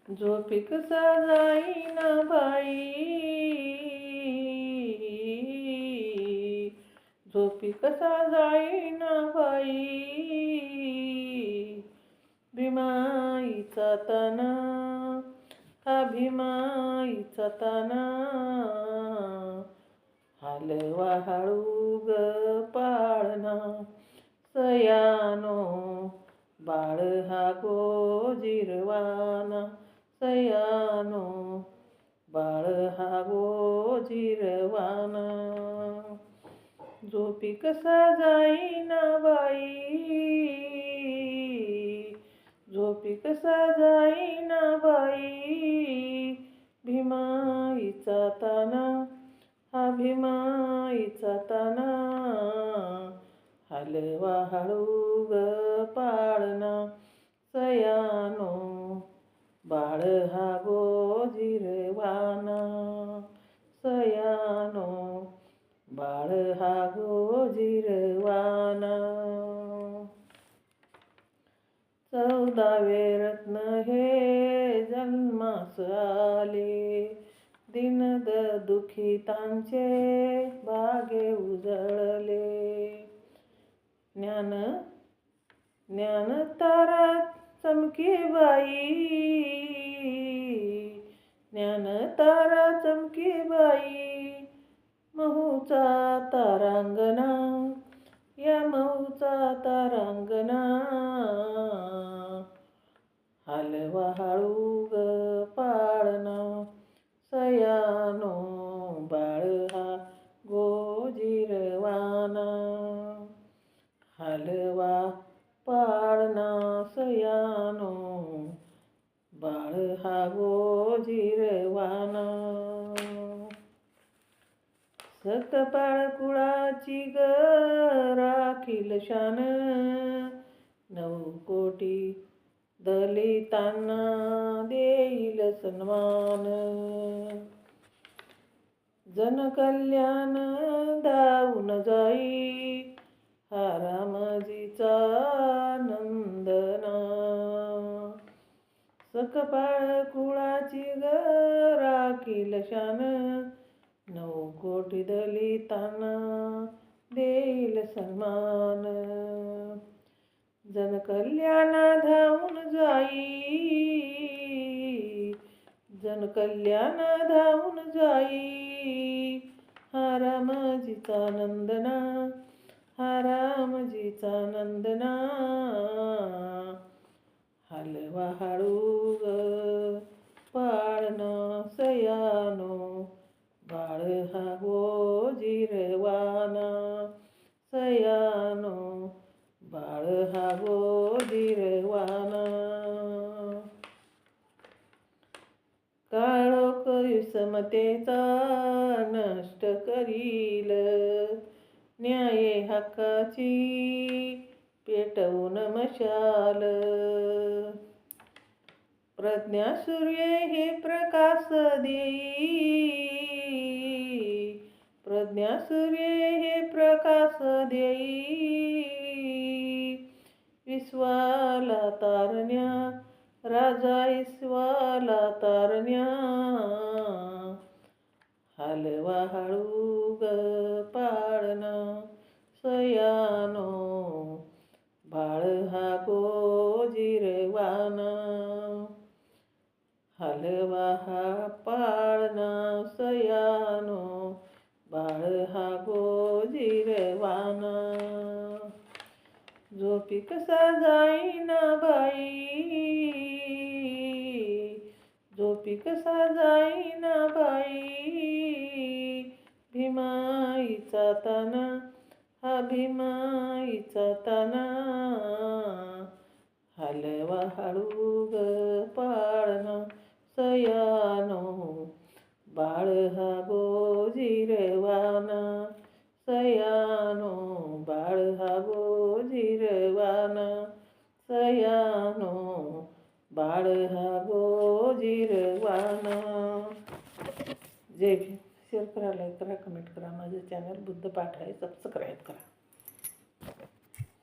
झोपी कसा जाईना बाई, झोपी कसा जाईना बाई, भीमाईचा ताना, हा भीमाईचा ताना, हलवा हळू ग पाळणा, सयानो बाळ हा गोजिरवाना, सयानो बाळ हा गोजिरवाना. झोपी कसा जाईना बाई, झोपी कसा जाईना बाई, भीमाईचा ताना, हा भीमाईचा ताना, हलवा हळू ग पाळणा, सयानो बाळ हा गोजिरवाना, सयानो बाळ हा गोजिरवाना. 14वे रत्न हे जन्मास आले, दिन दुखितांचे भाग्य उजळले. ज्ञान तारा चमकी बाई, ज्ञान तारा चमकी बाई, महूचा तारांगणा, या महूचा तारांगणा, हलवा हळू ग पाळणा, सयानो बाळ हा गोजिरवाना, हलवा पाळणा, सयानो बाळ हा गोजिरवाना. सकपाळ कुळाची ग राखील शान, 9 कोटी दलितांना देईल सन्मान. जनकल्याण धावून जाई, हा रामजीचा नंदना. सकपाळ कुळाची ग राखील शान, 9 कोटी दलितांना देईल सन्मान. जनकल्याण धावून जाई, जनकल्याण धावून जाई, हा रामजीचा नंदना, हा रामजीचा नंदना, हलवा हळू ग पाळणा, सयानो बाळ हा गोजिरवाना, सयानो बाळ हा गोजिरवाना. काळोख विषमतेचा नष्ट करील, न्याय हक्काची पेटवून मशाल. प्रज्ञा सूर्य हे प्रकाश देई, प्रज्ञा सूर्य हे प्रकाश देई, विश्वाला तारण्या, राजा ईश्वाला तारण्या, हलवा हळू ग पाळणा, सयानो बाळ हा गोजिरवाना, हलवा हा पाळणा, सयानो बाळ हा गोजिरवाना. झोपी कसा जाईना बाई, झोपी कसा जाईना बाई, भीमाईचा ताना, हा भीमाईचा ताना, हलवा हळू ग पाळणा, सयानो बाळ हा गोजिरवाना, सयानो बाळ हा गोजिरवाना, सयानो बाळ हा गोजिरवाना. जय भीम. शेअर करा, लाईक करा, कमेंट करा. माझं चॅनल बुद्ध पाठ आहे, सबस्क्राईब करा.